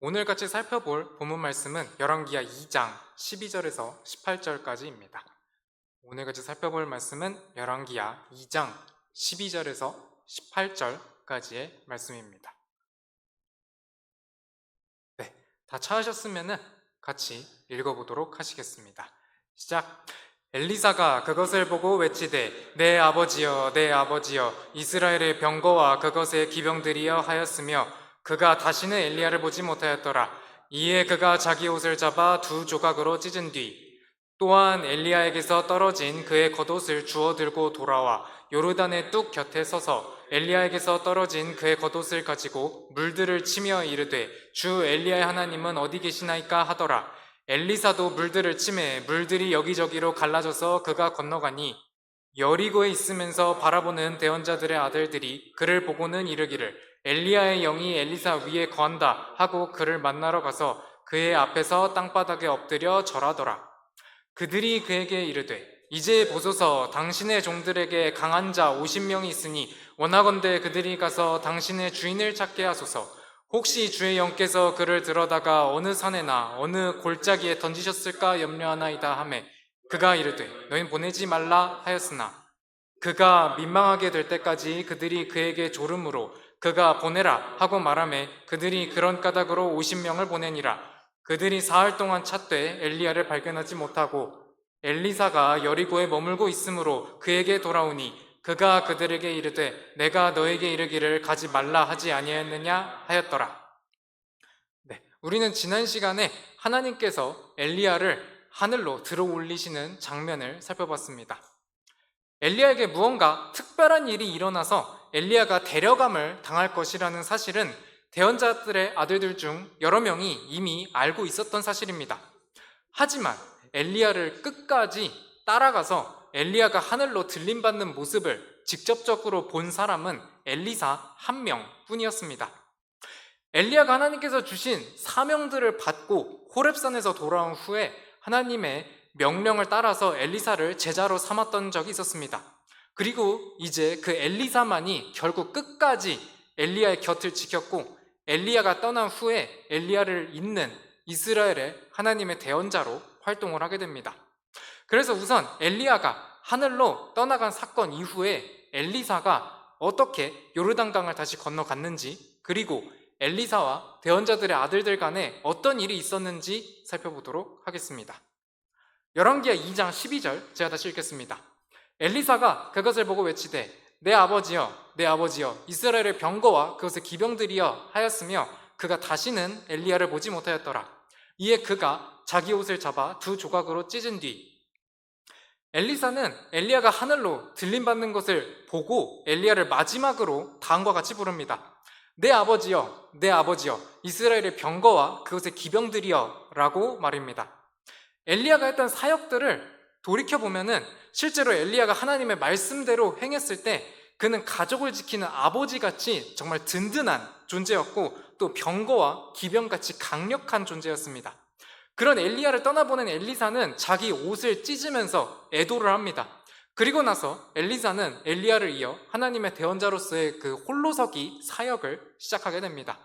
오늘 같이 살펴볼 본문 말씀은 열왕기하 2장 12절에서 18절까지입니다. 오늘 같이 살펴볼 말씀은 열왕기하 2장 12절에서 18절까지의 말씀입니다. 네, 다 찾으셨으면 같이 읽어보도록 하시겠습니다. 시작! 엘리사가 그것을 보고 외치되 내 아버지여 내 아버지여 이스라엘의 병거와 그것의 기병들이여 하였으며 그가 다시는 엘리야를 보지 못하였더라. 이에 그가 자기 옷을 잡아 두 조각으로 찢은 뒤 또한 엘리야에게서 떨어진 그의 겉옷을 주워 들고 돌아와 요르단의 뚝 곁에 서서 엘리야에게서 떨어진 그의 겉옷을 가지고 물들을 치며 이르되 주 엘리야의 하나님은 어디 계시나이까 하더라. 엘리사도 물들을 치매 물들이 여기저기로 갈라져서 그가 건너가니 여리고에 있으면서 바라보는 대언자들의 아들들이 그를 보고는 이르기를 엘리야의 영이 엘리사 위에 거한다 하고 그를 만나러 가서 그의 앞에서 땅바닥에 엎드려 절하더라. 그들이 그에게 이르되 이제 보소서 당신의 종들에게 강한 자 50명이 있으니 원하건대 그들이 가서 당신의 주인을 찾게 하소서. 혹시 주의 영께서 그를 들어다가 어느 산에나 어느 골짜기에 던지셨을까 염려하나이다 하매 그가 이르되 너희는 보내지 말라 하였으나 그가 민망하게 될 때까지 그들이 그에게 조름으로 그가 보내라 하고 말하매 그들이 그런 까닭으로 50명을 보내니라. 그들이 사흘 동안 찾되 엘리야를 발견하지 못하고 엘리사가 여리고에 머물고 있으므로 그에게 돌아오니 그가 그들에게 이르되 내가 너에게 이르기를 가지 말라 하지 아니하였느냐 하였더라. 네, 우리는 지난 시간에 하나님께서 엘리야를 하늘로 들어 올리시는 장면을 살펴봤습니다. 엘리야에게 무언가 특별한 일이 일어나서 엘리야가 데려감을 당할 것이라는 사실은 대언자들의 아들들 중 여러 명이 이미 알고 있었던 사실입니다. 하지만 엘리야를 끝까지 따라가서 엘리야가 하늘로 들림받는 모습을 직접적으로 본 사람은 엘리사 한 명뿐이었습니다. 엘리야가 하나님께서 주신 사명들을 받고 호렙산에서 돌아온 후에 하나님의 명령을 따라서 엘리사를 제자로 삼았던 적이 있었습니다. 그리고 이제 그 엘리사만이 결국 끝까지 엘리야의 곁을 지켰고 엘리야가 떠난 후에 엘리야를 잇는 이스라엘의 하나님의 대언자로 활동을 하게 됩니다. 그래서 우선 엘리야가 하늘로 떠나간 사건 이후에 엘리사가 어떻게 요르단강을 다시 건너갔는지 그리고 엘리사와 대언자들의 아들들 간에 어떤 일이 있었는지 살펴보도록 하겠습니다. 열왕기하 2장 12절 제가 다시 읽겠습니다. 엘리사가 그것을 보고 외치되 내 아버지여 내 아버지여 이스라엘의 병거와 그것의 기병들이여 하였으며 그가 다시는 엘리야를 보지 못하였더라. 이에 그가 자기 옷을 잡아 두 조각으로 찢은 뒤 엘리사는 엘리야가 하늘로 들림받는 것을 보고 엘리야를 마지막으로 다음과 같이 부릅니다. 내 아버지여 내 아버지여 이스라엘의 병거와 그것의 기병들이여 라고 말입니다. 엘리야가 했던 사역들을 돌이켜보면은 실제로 엘리야가 하나님의 말씀대로 행했을 때 그는 가족을 지키는 아버지같이 정말 든든한 존재였고 또 병거와 기병같이 강력한 존재였습니다. 그런 엘리야를 떠나보낸 엘리사는 자기 옷을 찢으면서 애도를 합니다. 그리고 나서 엘리사는 엘리야를 이어 하나님의 대언자로서의 그 홀로서기 사역을 시작하게 됩니다.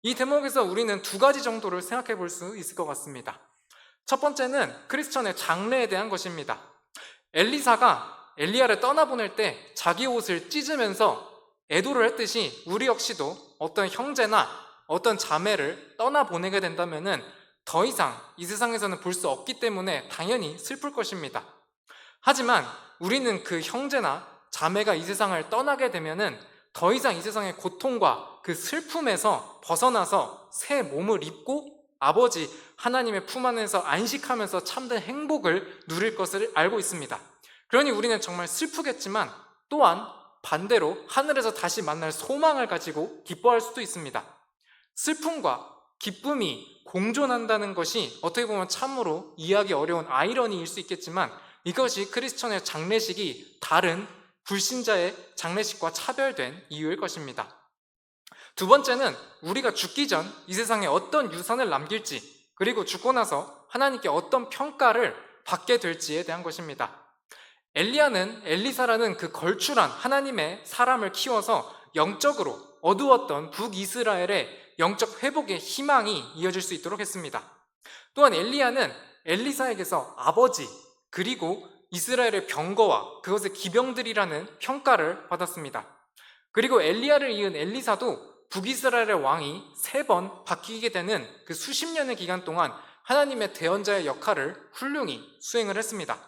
이 대목에서 우리는 두 가지 정도를 생각해 볼 수 있을 것 같습니다. 첫 번째는 크리스천의 장래에 대한 것입니다. 엘리사가 엘리야를 떠나보낼 때 자기 옷을 찢으면서 애도를 했듯이 우리 역시도 어떤 형제나 어떤 자매를 떠나보내게 된다면은 더 이상 이 세상에서는 볼 수 없기 때문에 당연히 슬플 것입니다. 하지만 우리는 그 형제나 자매가 이 세상을 떠나게 되면은 더 이상 이 세상의 고통과 그 슬픔에서 벗어나서 새 몸을 입고 아버지 하나님의 품 안에서 안식하면서 참된 행복을 누릴 것을 알고 있습니다. 그러니 우리는 정말 슬프겠지만 또한 반대로 하늘에서 다시 만날 소망을 가지고 기뻐할 수도 있습니다. 슬픔과 기쁨이 공존한다는 것이 어떻게 보면 참으로 이해하기 어려운 아이러니일 수 있겠지만 이것이 크리스천의 장례식이 다른 불신자의 장례식과 차별된 이유일 것입니다. 두 번째는 우리가 죽기 전 이 세상에 어떤 유산을 남길지 그리고 죽고 나서 하나님께 어떤 평가를 받게 될지에 대한 것입니다. 엘리야는 엘리사라는 그 걸출한 하나님의 사람을 키워서 영적으로 어두웠던 북이스라엘의 영적 회복의 희망이 이어질 수 있도록 했습니다. 또한 엘리야는 엘리사에게서 아버지 그리고 이스라엘의 병거와 그것의 기병들이라는 평가를 받았습니다. 그리고 엘리야를 이은 엘리사도 북이스라엘의 왕이 3번 바뀌게 되는 그 수십 년의 기간 동안 하나님의 대언자의 역할을 훌륭히 수행을 했습니다.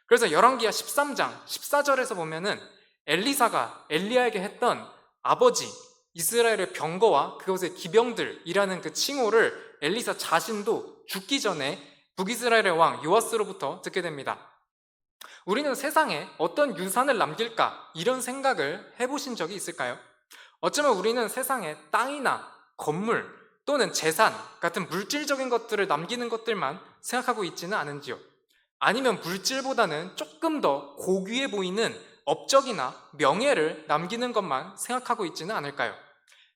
그래서 열왕기하 13장 14절에서 보면은 엘리사가 엘리야에게 했던 아버지, 이스라엘의 병거와 그것의 기병들이라는 그 칭호를 엘리사 자신도 죽기 전에 북이스라엘의 왕 요아스로부터 듣게 됩니다. 우리는 세상에 어떤 유산을 남길까 이런 생각을 해보신 적이 있을까요? 어쩌면 우리는 세상에 땅이나 건물 또는 재산 같은 물질적인 것들을 남기는 것들만 생각하고 있지는 않은지요? 아니면 물질보다는 조금 더 고귀해 보이는 업적이나 명예를 남기는 것만 생각하고 있지는 않을까요?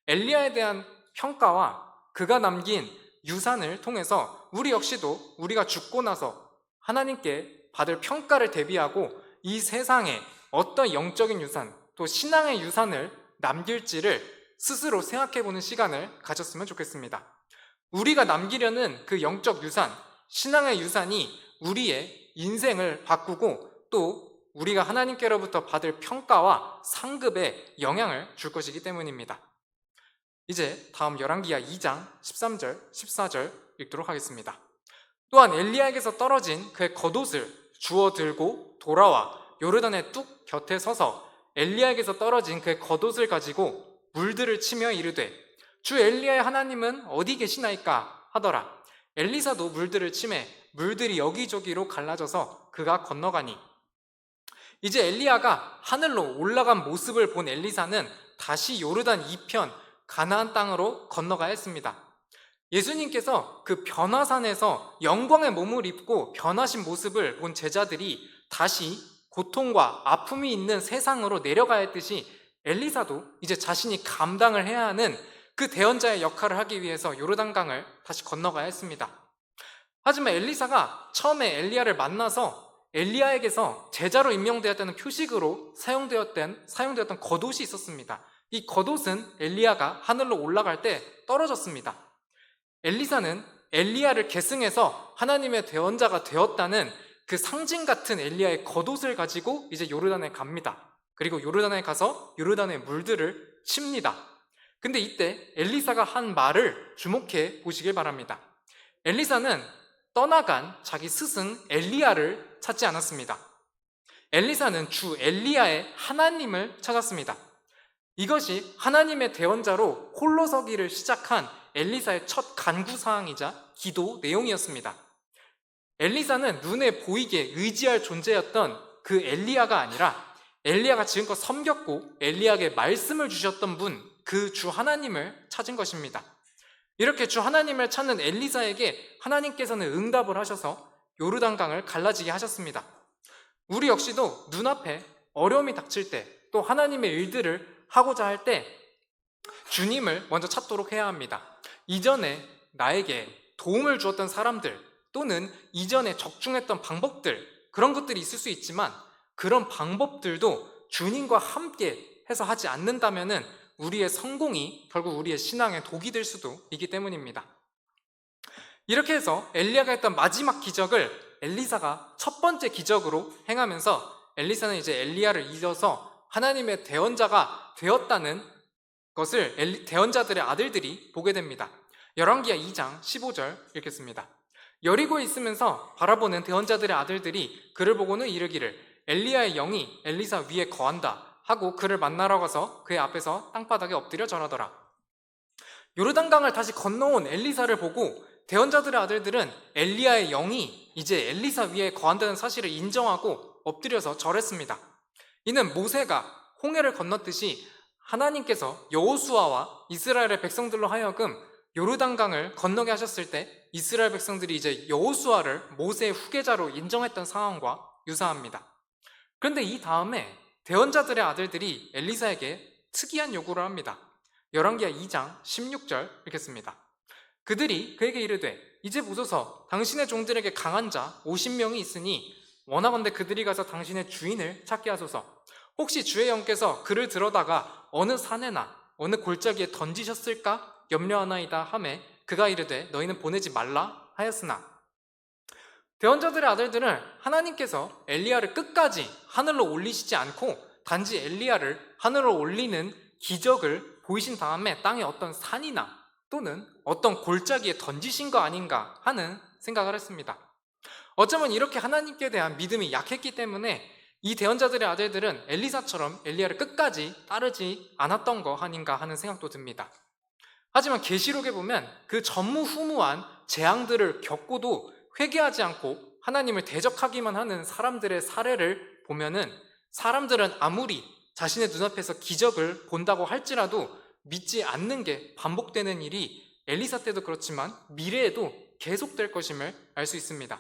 엘리야에 대한 평가와 그가 남긴 유산을 통해서 우리 역시도 우리가 죽고 나서 하나님께 받을 평가를 대비하고 이 세상에 어떤 영적인 유산 또 신앙의 유산을 남길지를 스스로 생각해보는 시간을 가졌으면 좋겠습니다. 우리가 남기려는 그 영적 유산, 신앙의 유산이 우리의 인생을 바꾸고 또 우리가 하나님께로부터 받을 평가와 상급에 영향을 줄 것이기 때문입니다. 이제 다음 열왕기하 2장 13절, 14절 읽도록 하겠습니다. 또한 엘리야에게서 떨어진 그의 겉옷을 주워 들고 돌아와 요르단의 뚝 곁에 서서 엘리야에게서 떨어진 그의 겉옷을 가지고 물들을 치며 이르되 주 엘리야의 하나님은 어디 계시나이까 하더라. 엘리사도 물들을 치매 물들이 여기저기로 갈라져서 그가 건너가니 이제 엘리야가 하늘로 올라간 모습을 본 엘리사는 다시 요르단 이편 가나안 땅으로 건너가야 했습니다. 예수님께서 그 변화산에서 영광의 몸을 입고 변하신 모습을 본 제자들이 다시 고통과 아픔이 있는 세상으로 내려가야 했듯이 엘리사도 이제 자신이 감당을 해야 하는 그 대언자의 역할을 하기 위해서 요르단강을 다시 건너가야 했습니다. 하지만 엘리사가 처음에 엘리야를 만나서 엘리야에게서 제자로 임명되었다는 표식으로 사용되었던 겉옷이 있었습니다. 이 겉옷은 엘리야가 하늘로 올라갈 때 떨어졌습니다. 엘리사는 엘리야를 계승해서 하나님의 대언자가 되었다는 그 상징 같은 엘리야의 겉옷을 가지고 이제 요르단에 갑니다. 그리고 요르단에 가서 요르단의 물들을 칩니다. 근데 이때 엘리사가 한 말을 주목해 보시길 바랍니다. 엘리사는 떠나간 자기 스승 엘리야를 찾지 않았습니다. 엘리사는 주 엘리야의 하나님을 찾았습니다. 이것이 하나님의 대언자로 홀로 서기를 시작한 엘리사의 첫 간구사항이자 기도 내용이었습니다. 엘리사는 눈에 보이게 의지할 존재였던 그 엘리야가 아니라 엘리야가 지금껏 섬겼고 엘리야에게 말씀을 주셨던 분, 그 주 하나님을 찾은 것입니다. 이렇게 주 하나님을 찾는 엘리사에게 하나님께서는 응답을 하셔서 요르단강을 갈라지게 하셨습니다. 우리 역시도 눈앞에 어려움이 닥칠 때 또 하나님의 일들을 하고자 할 때 주님을 먼저 찾도록 해야 합니다. 이전에 나에게 도움을 주었던 사람들 또는 이전에 적중했던 방법들 그런 것들이 있을 수 있지만 그런 방법들도 주님과 함께 해서 하지 않는다면 우리의 성공이 결국 우리의 신앙의 독이 될 수도 있기 때문입니다. 이렇게 해서 엘리야가 했던 마지막 기적을 엘리사가 첫 번째 기적으로 행하면서 엘리사는 이제 엘리야를 이어서 하나님의 대언자가 되었다는 것을 대언자들의 아들들이 보게 됩니다. 열왕기하 2장 15절 읽겠습니다. 여리고에 있으면서 바라보는 대언자들의 아들들이 그를 보고는 이르기를 엘리야의 영이 엘리사 위에 거한다 하고 그를 만나러 가서 그의 앞에서 땅바닥에 엎드려 절하더라. 요르단강을 다시 건너온 엘리사를 보고 대언자들의 아들들은 엘리야의 영이 이제 엘리사 위에 거한다는 사실을 인정하고 엎드려서 절했습니다. 이는 모세가 홍해를 건넜듯이 하나님께서 여호수아와 이스라엘의 백성들로 하여금 요르단강을 건너게 하셨을 때 이스라엘 백성들이 이제 여호수아를 모세의 후계자로 인정했던 상황과 유사합니다. 그런데 이 다음에 대언자들의 아들들이 엘리사에게 특이한 요구를 합니다. 열왕기하 2장 16절 읽겠습니다. 그들이 그에게 이르되 이제 보소서 당신의 종들에게 강한 자 50명이 있으니 원하건대 그들이 가서 당신의 주인을 찾게 하소서. 혹시 주의 영께서 그를 들어다가 어느 산에나 어느 골짜기에 던지셨을까 염려하나이다 하매 그가 이르되 너희는 보내지 말라 하였으나 대언자들의 아들들은 하나님께서 엘리야를 끝까지 하늘로 올리시지 않고 단지 엘리야를 하늘로 올리는 기적을 보이신 다음에 땅에 어떤 산이나 또는 어떤 골짜기에 던지신 거 아닌가 하는 생각을 했습니다. 어쩌면 이렇게 하나님께 대한 믿음이 약했기 때문에 이 대언자들의 아들들은 엘리사처럼 엘리야를 끝까지 따르지 않았던 거 아닌가 하는 생각도 듭니다. 하지만 계시록에 보면 그 전무후무한 재앙들을 겪고도 회개하지 않고 하나님을 대적하기만 하는 사람들의 사례를 보면은 사람들은 아무리 자신의 눈앞에서 기적을 본다고 할지라도 믿지 않는 게 반복되는 일이 엘리사 때도 그렇지만 미래에도 계속될 것임을 알 수 있습니다.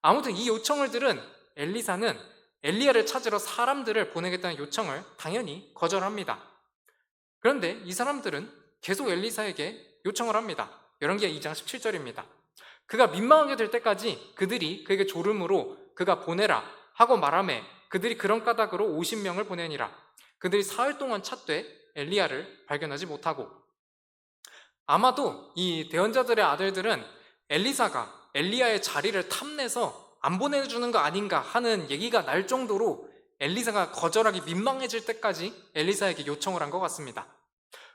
아무튼 이 요청을 들은 엘리사는 엘리야를 찾으러 사람들을 보내겠다는 요청을 당연히 거절합니다. 그런데 이 사람들은 계속 엘리사에게 요청을 합니다. 열왕기하 2장 17절입니다. 그가 민망하게 될 때까지 그들이 그에게 조름으로 그가 보내라 하고 말하매 그들이 그런 까닭으로 50명을 보내니라. 그들이 사흘 동안 찾되 엘리야를 발견하지 못하고 아마도 이 대언자들의 아들들은 엘리사가 엘리야의 자리를 탐내서 안 보내주는 거 아닌가 하는 얘기가 날 정도로 엘리사가 거절하기 민망해질 때까지 엘리사에게 요청을 한 것 같습니다.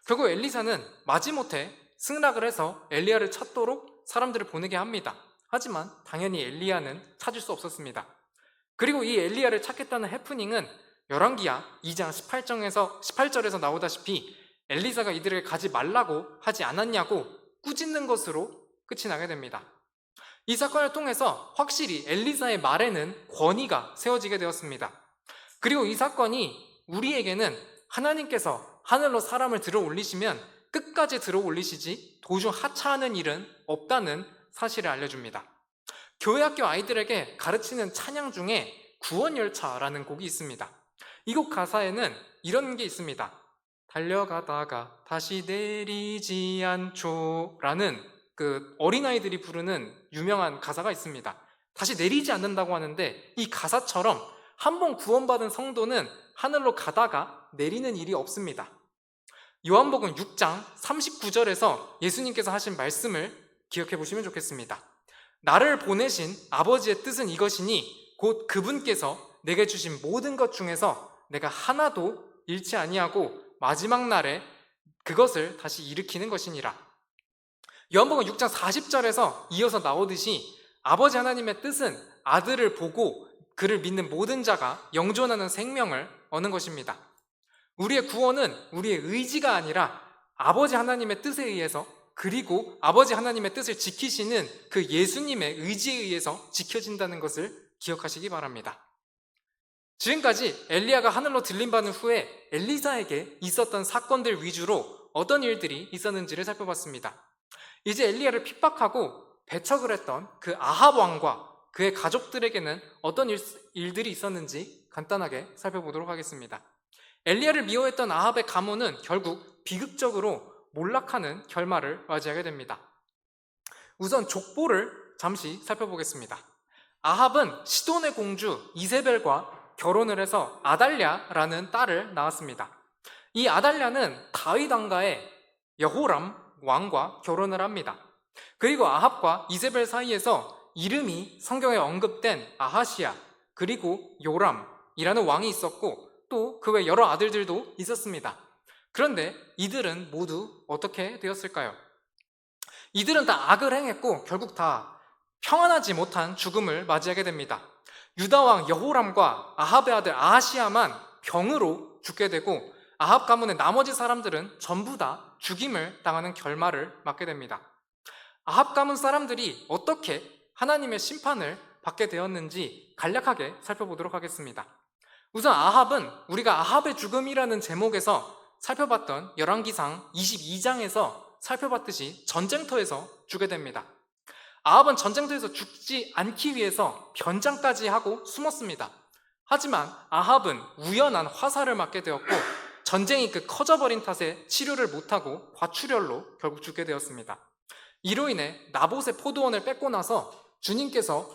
결국 엘리사는 마지못해 승낙을 해서 엘리야를 찾도록 사람들을 보내게 합니다. 하지만 당연히 엘리야는 찾을 수 없었습니다. 그리고 이 엘리야를 찾겠다는 해프닝은 열왕기하 2장 18절에서 나오다시피 엘리사가 이들에게 가지 말라고 하지 않았냐고 꾸짖는 것으로 끝이 나게 됩니다. 이 사건을 통해서 확실히 엘리사의 말에는 권위가 세워지게 되었습니다. 그리고 이 사건이 우리에게는 하나님께서 하늘로 사람을 들어 올리시면 끝까지 들어 올리시지 도중 하차하는 일은 없다는 사실을 알려줍니다. 교회학교 아이들에게 가르치는 찬양 중에 구원열차라는 곡이 있습니다. 이 곡 가사에는 이런 게 있습니다. 달려가다가 다시 내리지 않죠 라는 그 어린아이들이 부르는 유명한 가사가 있습니다. 다시 내리지 않는다고 하는데 이 가사처럼 한 번 구원받은 성도는 하늘로 가다가 내리는 일이 없습니다. 요한복음 6장 39절에서 예수님께서 하신 말씀을 기억해 보시면 좋겠습니다. 나를 보내신 아버지의 뜻은 이것이니 곧 그분께서 내게 주신 모든 것 중에서 내가 하나도 잃지 아니하고 마지막 날에 그것을 다시 일으키는 것이니라. 요한복음 6장 40절에서 이어서 나오듯이 아버지 하나님의 뜻은 아들을 보고 그를 믿는 모든 자가 영존하는 생명을 얻는 것입니다. 우리의 구원은 우리의 의지가 아니라 아버지 하나님의 뜻에 의해서 그리고 아버지 하나님의 뜻을 지키시는 그 예수님의 의지에 의해서 지켜진다는 것을 기억하시기 바랍니다. 지금까지 엘리야가 하늘로 들림받은 후에 엘리사에게 있었던 사건들 위주로 어떤 일들이 있었는지를 살펴봤습니다. 이제 엘리야를 핍박하고 배척을 했던 그 아합 왕과 그의 가족들에게는 어떤 일들이 있었는지 간단하게 살펴보도록 하겠습니다. 엘리야를 미워했던 아합의 가문은 결국 비극적으로 몰락하는 결말을 맞이하게 됩니다. 우선 족보를 잠시 살펴보겠습니다. 아합은 시돈의 공주 이세벨과 결혼을 해서 아달랴라는 딸을 낳았습니다. 이 아달랴는 다윗 왕가의 여호람 왕과 결혼을 합니다. 그리고 아합과 이세벨 사이에서 이름이 성경에 언급된 아하시야 그리고 요람이라는 왕이 있었고 또 그 외 여러 아들들도 있었습니다. 그런데 이들은 모두 어떻게 되었을까요? 이들은 다 악을 행했고 결국 다 평안하지 못한 죽음을 맞이하게 됩니다. 유다왕 여호람과 아합의 아들 아하시야만 병으로 죽게 되고 아합 가문의 나머지 사람들은 전부 다 죽임을 당하는 결말을 맞게 됩니다. 아합 가문 사람들이 어떻게 하나님의 심판을 받게 되었는지 간략하게 살펴보도록 하겠습니다. 우선 아합은 우리가 아합의 죽음이라는 제목에서 살펴봤던 열왕기상 22장에서 살펴봤듯이 전쟁터에서 죽게 됩니다. 아합은 전쟁터에서 죽지 않기 위해서 변장까지 하고 숨었습니다. 하지만 아합은 우연한 화살을 맞게 되었고 전쟁이 커져버린 탓에 치료를 못하고 과출혈로 결국 죽게 되었습니다. 이로 인해 나봇의 포도원을 뺏고 나서 주님께서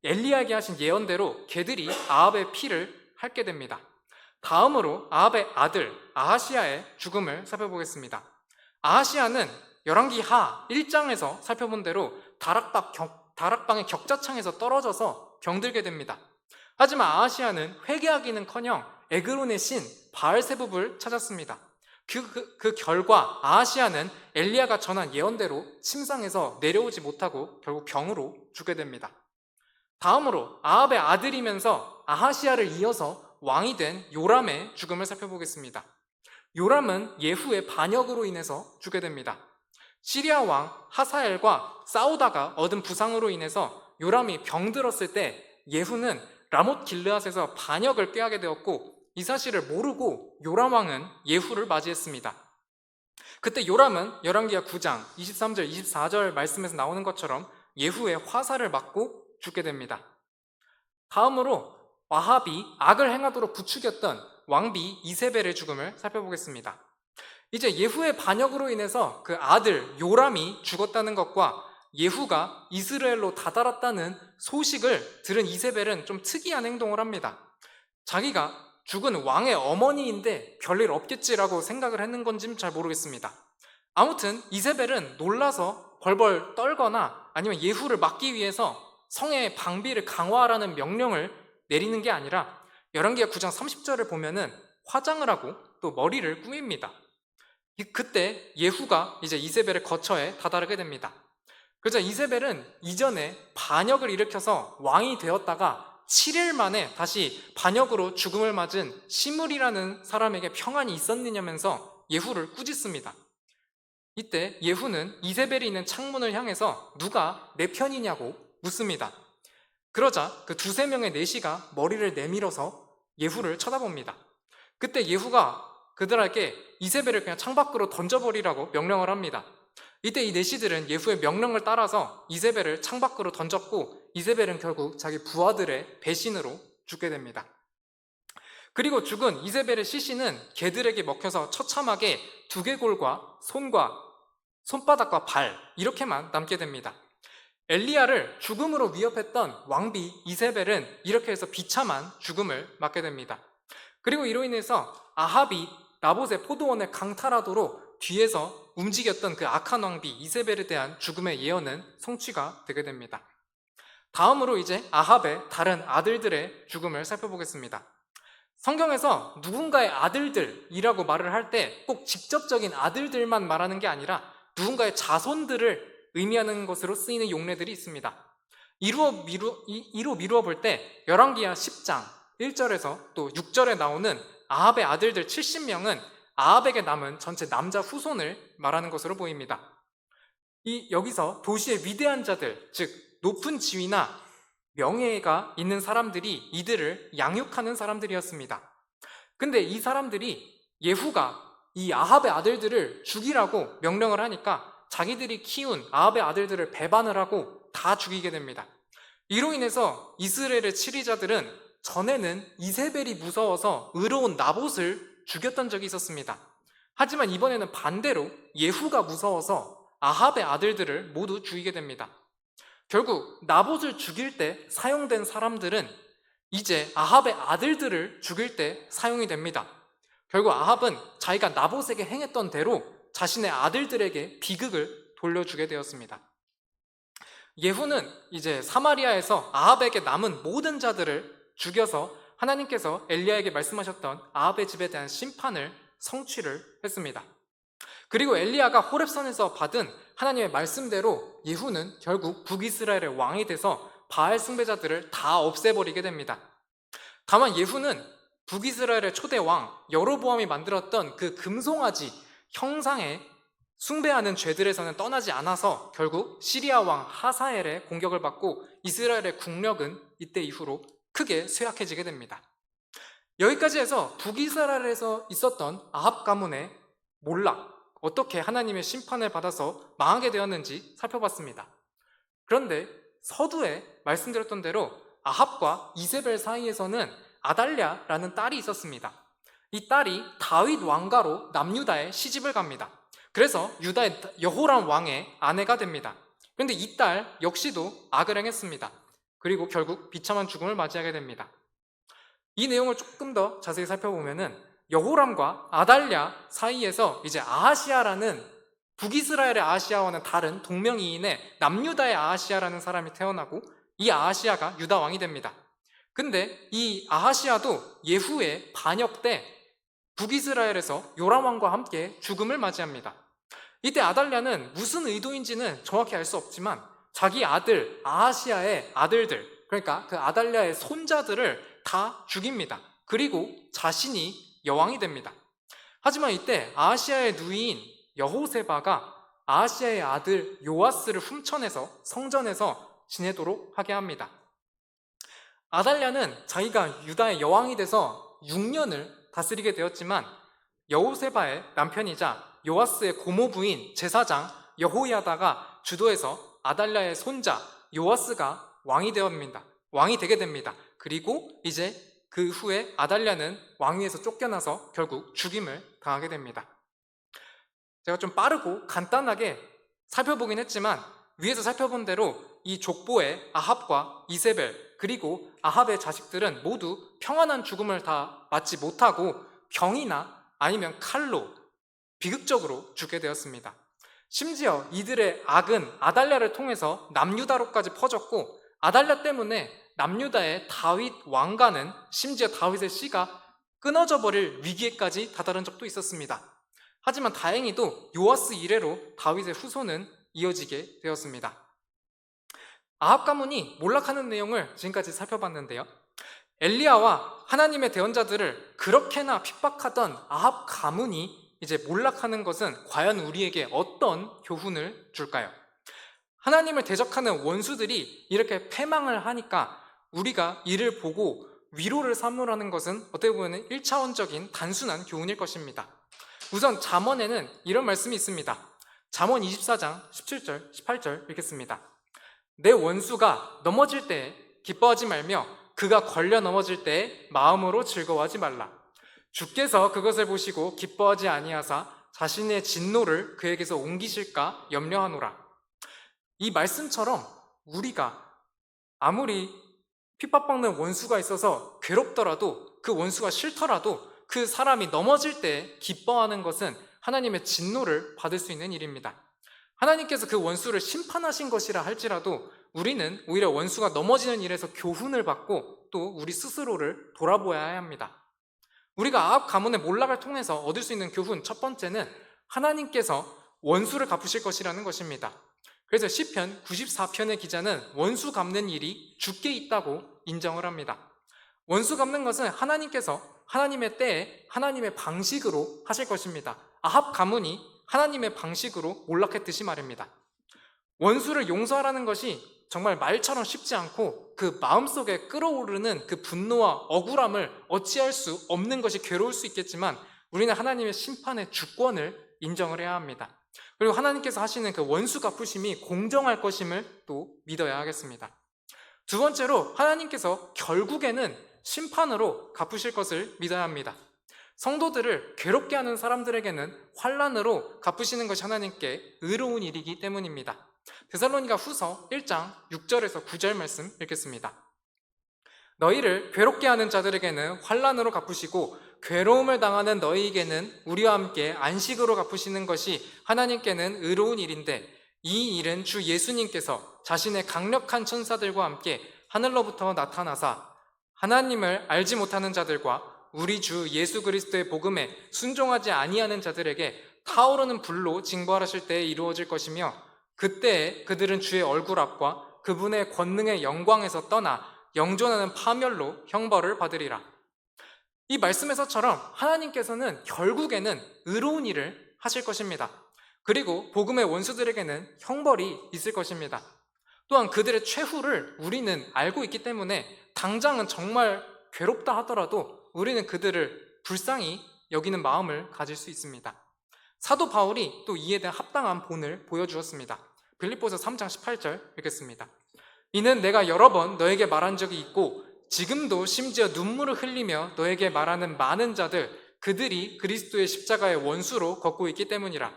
엘리야에게 하신 예언대로 개들이 아합의 피를 핥게 됩니다. 다음으로 아합의 아들 아하시야의 죽음을 살펴보겠습니다. 아하시아는 열왕기 하 1장에서 살펴본 대로 다락방의 격자창에서 떨어져서 병들게 됩니다. 하지만 아하시아는 회개하기는커녕 에그론의 신 바알세붑을 찾았습니다. 그 결과 아하시아는 엘리야가 전한 예언대로 침상에서 내려오지 못하고 결국 병으로 죽게 됩니다. 다음으로 아합의 아들이면서 아하시아를 이어서 왕이 된 요람의 죽음을 살펴보겠습니다. 요람은 예후의 반역으로 인해서 죽게 됩니다. 시리아 왕 하사엘과 싸우다가 얻은 부상으로 인해서 요람이 병들었을 때 예후는 라못 길르앗에서 반역을 꾀하게 되었고, 이 사실을 모르고 요람 왕은 예후를 맞이했습니다. 그때 요람은 열왕기하 9장 23절 24절 말씀에서 나오는 것처럼 예후의 화살을 맞고 죽게 됩니다. 다음으로 아합이 악을 행하도록 부추겼던 왕비 이세벨의 죽음을 살펴보겠습니다. 이제 예후의 반역으로 인해서 그 아들 요람이 죽었다는 것과 예후가 이스라엘로 다다랐다는 소식을 들은 이세벨은 좀 특이한 행동을 합니다. 자기가 죽은 왕의 어머니인데 별일 없겠지라고 생각을 했는 건지는 잘 모르겠습니다. 아무튼 이세벨은 놀라서 벌벌 떨거나 아니면 예후를 막기 위해서 성의 방비를 강화하라는 명령을 내리는 게 아니라 열왕기하 9장 30절을 보면은 화장을 하고 또 머리를 꾸밉니다. 그때 예후가 이제 이세벨의 거처에 다다르게 됩니다. 그래서 이세벨은 이전에 반역을 일으켜서 왕이 되었다가 7일 만에 다시 반역으로 죽음을 맞은 시므리라는 사람에게 평안이 있었느냐면서 예후를 꾸짖습니다. 이때 예후는 이세벨이 있는 창문을 향해서 누가 내 편이냐고 묻습니다. 그러자 그 두세 명의 내시가 머리를 내밀어서 예후를 쳐다봅니다. 그때 예후가 그들에게 이세벨을 그냥 창밖으로 던져버리라고 명령을 합니다. 이때 이 내시들은 예후의 명령을 따라서 이세벨을 창밖으로 던졌고, 이세벨은 결국 자기 부하들의 배신으로 죽게 됩니다. 그리고 죽은 이세벨의 시신은 개들에게 먹혀서 처참하게 두개골과 손바닥과 발 이렇게만 남게 됩니다. 엘리야를 죽음으로 위협했던 왕비 이세벨은 이렇게 해서 비참한 죽음을 맞게 됩니다. 그리고 이로 인해서 아합이 나봇의 포도원을 강탈하도록 뒤에서 움직였던 그 악한 왕비 이세벨에 대한 죽음의 예언은 성취가 되게 됩니다. 다음으로 이제 아합의 다른 아들들의 죽음을 살펴보겠습니다. 성경에서 누군가의 아들들이라고 말을 할 때 꼭 직접적인 아들들만 말하는 게 아니라 누군가의 자손들을 의미하는 것으로 쓰이는 용례들이 있습니다. 이로 미루어 볼 때 열왕기하 10장 1절에서 또 6절에 나오는 아합의 아들들 70명은 아합에게 남은 전체 남자 후손을 말하는 것으로 보입니다. 여기서 도시의 위대한 자들, 즉 높은 지위나 명예가 있는 사람들이 이들을 양육하는 사람들이었습니다. 근데 이 사람들이 예후가 이 아합의 아들들을 죽이라고 명령을 하니까 자기들이 키운 아합의 아들들을 배반을 하고 다 죽이게 됩니다. 이로 인해서 이스라엘의 치리자들은 전에는 이세벨이 무서워서 의로운 나봇을 죽였던 적이 있었습니다. 하지만 이번에는 반대로 예후가 무서워서 아합의 아들들을 모두 죽이게 됩니다. 결국 나봇을 죽일 때 사용된 사람들은 이제 아합의 아들들을 죽일 때 사용이 됩니다. 결국 아합은 자기가 나봇에게 행했던 대로 자신의 아들들에게 비극을 돌려주게 되었습니다. 예후는 이제 사마리아에서 아합에게 남은 모든 자들을 죽여서 하나님께서 엘리야에게 말씀하셨던 아합의 집에 대한 심판을 성취를 했습니다. 그리고 엘리야가 호렙산에서 받은 하나님의 말씀대로 예후는 결국 북이스라엘의 왕이 돼서 바알 숭배자들을 다 없애버리게 됩니다. 다만 예후는 북이스라엘의 초대 왕 여로보암이 만들었던 그 금송아지 형상에 숭배하는 죄들에서는 떠나지 않아서 결국 시리아 왕 하사엘의 공격을 받고 이스라엘의 국력은 이때 이후로 크게 쇠약해지게 됩니다. 여기까지 해서 북이스라엘에서 있었던 아합 가문의 몰락, 어떻게 하나님의 심판을 받아서 망하게 되었는지 살펴봤습니다. 그런데 서두에 말씀드렸던 대로 아합과 이세벨 사이에서는 아달랴라는 딸이 있었습니다. 이 딸이 다윗 왕가로 남유다에 시집을 갑니다. 그래서 유다의 여호람 왕의 아내가 됩니다. 그런데 이 딸 역시도 악을 행했습니다. 그리고 결국 비참한 죽음을 맞이하게 됩니다. 이 내용을 조금 더 자세히 살펴보면은 여호람과 아달랴 사이에서 이제 아하시아라는 북이스라엘의 아하시야와는 다른 동명이인의 남유다의 아하시야라는 사람이 태어나고 이 아하시야가 유다 왕이 됩니다. 근데 이 아하시야도 예후의 반역 때 북이스라엘에서 요람 왕과 함께 죽음을 맞이합니다. 이때 아달랴는 무슨 의도인지는 정확히 알 수 없지만 자기 아들 아하시야의 아들들, 그러니까 그 아달랴의 손자들을 다 죽입니다. 그리고 자신이 여왕이 됩니다. 하지만 이때 아하시야의 누이인 여호세바가 아하시야의 아들 요아스를 훔쳐내서 성전에서 지내도록 하게 합니다. 아달랴는 자기가 유다의 여왕이 돼서 6년을 다스리게 되었지만 여호세바의 남편이자 요아스의 고모부인 제사장 여호야다가 주도해서 아달랴의 손자 요아스가 왕이 되게 됩니다. 그리고 이제 그 후에 아달랴는 왕위에서 쫓겨나서 결국 죽임을 당하게 됩니다. 제가 좀 빠르고 간단하게 살펴보긴 했지만 위에서 살펴본 대로 이 족보의 아합과 이세벨 그리고 아합의 자식들은 모두 평안한 죽음을 다 맞지 못하고 병이나 아니면 칼로 비극적으로 죽게 되었습니다. 심지어 이들의 악은 아달랴를 통해서 남유다로까지 퍼졌고 아달랴 때문에 남유다의 다윗 왕가는 심지어 다윗의 씨가 끊어져 버릴 위기에까지 다다른 적도 있었습니다. 하지만 다행히도 요아스 이래로 다윗의 후손은 이어지게 되었습니다. 아합 가문이 몰락하는 내용을 지금까지 살펴봤는데요. 엘리야와 하나님의 대언자들을 그렇게나 핍박하던 아합 가문이 이제 몰락하는 것은 과연 우리에게 어떤 교훈을 줄까요? 하나님을 대적하는 원수들이 이렇게 패망을 하니까 우리가 이를 보고 위로를 삼으라는 것은 어떻게 보면 1차원적인 단순한 교훈일 것입니다. 우선 잠언에는 이런 말씀이 있습니다. 잠언 24장 17절, 18절 읽겠습니다. 내 원수가 넘어질 때에 기뻐하지 말며 그가 걸려 넘어질 때에 마음으로 즐거워하지 말라. 주께서 그것을 보시고 기뻐하지 아니하사 자신의 진노를 그에게서 옮기실까 염려하노라. 이 말씀처럼 우리가 아무리 핍박받는 원수가 있어서 괴롭더라도 그 원수가 싫더라도 그 사람이 넘어질 때 기뻐하는 것은 하나님의 진노를 받을 수 있는 일입니다. 하나님께서 그 원수를 심판하신 것이라 할지라도 우리는 오히려 원수가 넘어지는 일에서 교훈을 받고 또 우리 스스로를 돌아보아야 합니다. 우리가 아합 가문의 몰락을 통해서 얻을 수 있는 교훈 첫 번째는 하나님께서 원수를 갚으실 것이라는 것입니다. 그래서 시편 94편의 기자는 원수 갚는 일이 주께 있다고 인정을 합니다. 원수 갚는 것은 하나님께서 하나님의 때에 하나님의 방식으로 하실 것입니다. 아합 가문이 하나님의 방식으로 몰락했듯이 말입니다. 원수를 용서하라는 것이 정말 말처럼 쉽지 않고 그 마음속에 끓어오르는 그 분노와 억울함을 어찌할 수 없는 것이 괴로울 수 있겠지만 우리는 하나님의 심판의 주권을 인정을 해야 합니다. 그리고 하나님께서 하시는 그 원수 갚으심이 공정할 것임을 또 믿어야 하겠습니다. 두 번째로 하나님께서 결국에는 심판으로 갚으실 것을 믿어야 합니다. 성도들을 괴롭게 하는 사람들에게는 환난으로 갚으시는 것이 하나님께 의로운 일이기 때문입니다. 데살로니가 후서 1장 6절에서 9절 말씀 읽겠습니다. 너희를 괴롭게 하는 자들에게는 환난으로 갚으시고 괴로움을 당하는 너희에게는 우리와 함께 안식으로 갚으시는 것이 하나님께는 의로운 일인데 이 일은 주 예수님께서 자신의 강력한 천사들과 함께 하늘로부터 나타나사 하나님을 알지 못하는 자들과 우리 주 예수 그리스도의 복음에 순종하지 아니하는 자들에게 타오르는 불로 징벌하실 때에 이루어질 것이며 그때에 그들은 주의 얼굴 앞과 그분의 권능의 영광에서 떠나 영존하는 파멸로 형벌을 받으리라. 이 말씀에서처럼 하나님께서는 결국에는 의로운 일을 하실 것입니다. 그리고 복음의 원수들에게는 형벌이 있을 것입니다. 또한 그들의 최후를 우리는 알고 있기 때문에 당장은 정말 괴롭다 하더라도 우리는 그들을 불쌍히 여기는 마음을 가질 수 있습니다. 사도 바울이 또 이에 대한 합당한 본을 보여주었습니다. 빌립보서 3장 18절 읽겠습니다. 이는 내가 여러 번 너에게 말한 적이 있고 지금도 심지어 눈물을 흘리며 너에게 말하는 많은 자들 그들이 그리스도의 십자가의 원수로 걷고 있기 때문이라.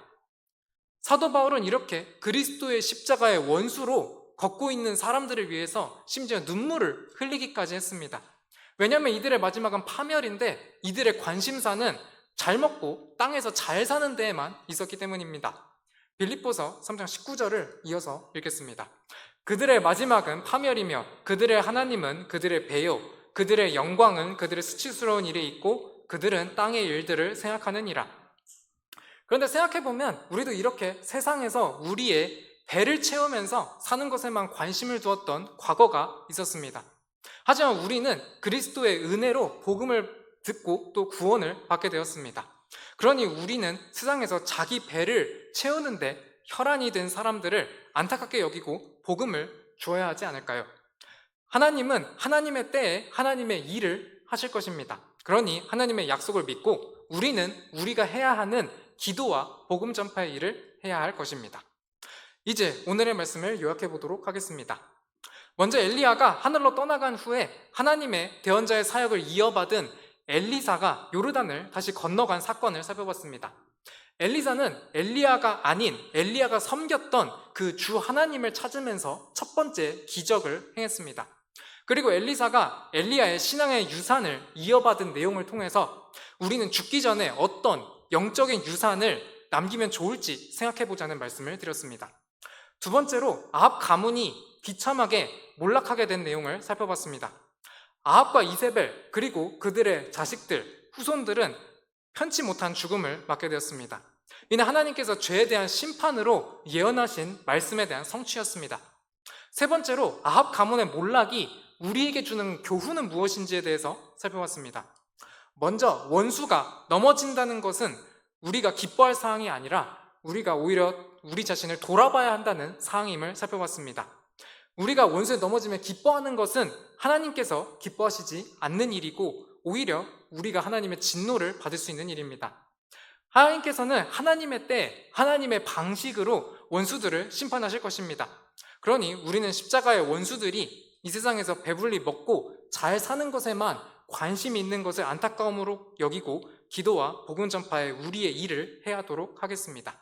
사도 바울은 이렇게 그리스도의 십자가의 원수로 걷고 있는 사람들을 위해서 심지어 눈물을 흘리기까지 했습니다. 왜냐하면 이들의 마지막은 파멸인데 이들의 관심사는 잘 먹고 땅에서 잘 사는 데에만 있었기 때문입니다. 빌립보서 3장 19절을 이어서 읽겠습니다. 그들의 마지막은 파멸이며 그들의 하나님은 그들의 배요 그들의 영광은 그들의 수치스러운 일에 있고 그들은 땅의 일들을 생각하느니라. 그런데 생각해보면 우리도 이렇게 세상에서 우리의 배를 채우면서 사는 것에만 관심을 두었던 과거가 있었습니다. 하지만 우리는 그리스도의 은혜로 복음을 듣고 또 구원을 받게 되었습니다. 그러니 우리는 세상에서 자기 배를 채우는데 혈안이 된 사람들을 안타깝게 여기고 복음을 주어야 하지 않을까요? 하나님은 하나님의 때에 하나님의 일을 하실 것입니다. 그러니 하나님의 약속을 믿고 우리는 우리가 해야 하는 기도와 복음 전파의 일을 해야 할 것입니다. 이제 오늘의 말씀을 요약해 보도록 하겠습니다. 먼저 엘리야가 하늘로 떠나간 후에 하나님의 대언자의 사역을 이어받은 엘리사가 요르단을 다시 건너간 사건을 살펴봤습니다. 엘리사는 엘리야가 아닌 엘리야가 섬겼던 그 주 하나님을 찾으면서 첫 번째 기적을 행했습니다. 그리고 엘리사가 엘리야의 신앙의 유산을 이어받은 내용을 통해서 우리는 죽기 전에 어떤 영적인 유산을 남기면 좋을지 생각해보자는 말씀을 드렸습니다. 두 번째로 아합 가문이 비참하게 몰락하게 된 내용을 살펴봤습니다. 아합과 이세벨 그리고 그들의 자식들, 후손들은 편치 못한 죽음을 맞게 되었습니다. 이는 하나님께서 죄에 대한 심판으로 예언하신 말씀에 대한 성취였습니다. 세 번째로 아합 가문의 몰락이 우리에게 주는 교훈은 무엇인지에 대해서 살펴봤습니다. 먼저 원수가 넘어진다는 것은 우리가 기뻐할 사항이 아니라 우리가 오히려 우리 자신을 돌아봐야 한다는 사항임을 살펴봤습니다. 우리가 원수에 넘어지면 기뻐하는 것은 하나님께서 기뻐하시지 않는 일이고 오히려 우리가 하나님의 진노를 받을 수 있는 일입니다. 하나님께서는 하나님의 때, 하나님의 방식으로 원수들을 심판하실 것입니다. 그러니 우리는 십자가의 원수들이 이 세상에서 배불리 먹고 잘 사는 것에만 관심이 있는 것을 안타까움으로 여기고 기도와 복음 전파에 우리의 일을 해야 하도록 하겠습니다.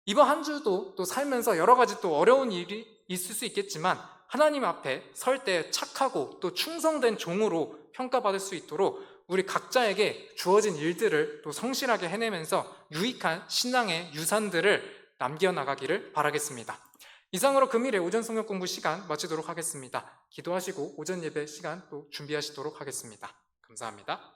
이번 한 주도 또 살면서 여러 가지 또 어려운 일이 있을 수 있겠지만 하나님 앞에 설 때 착하고 또 충성된 종으로 평가받을 수 있도록 우리 각자에게 주어진 일들을 또 성실하게 해내면서 유익한 신앙의 유산들을 남겨나가기를 바라겠습니다. 이상으로 금일의 오전 성경 공부 시간 마치도록 하겠습니다. 기도하시고 오전 예배 시간 또 준비하시도록 하겠습니다. 감사합니다.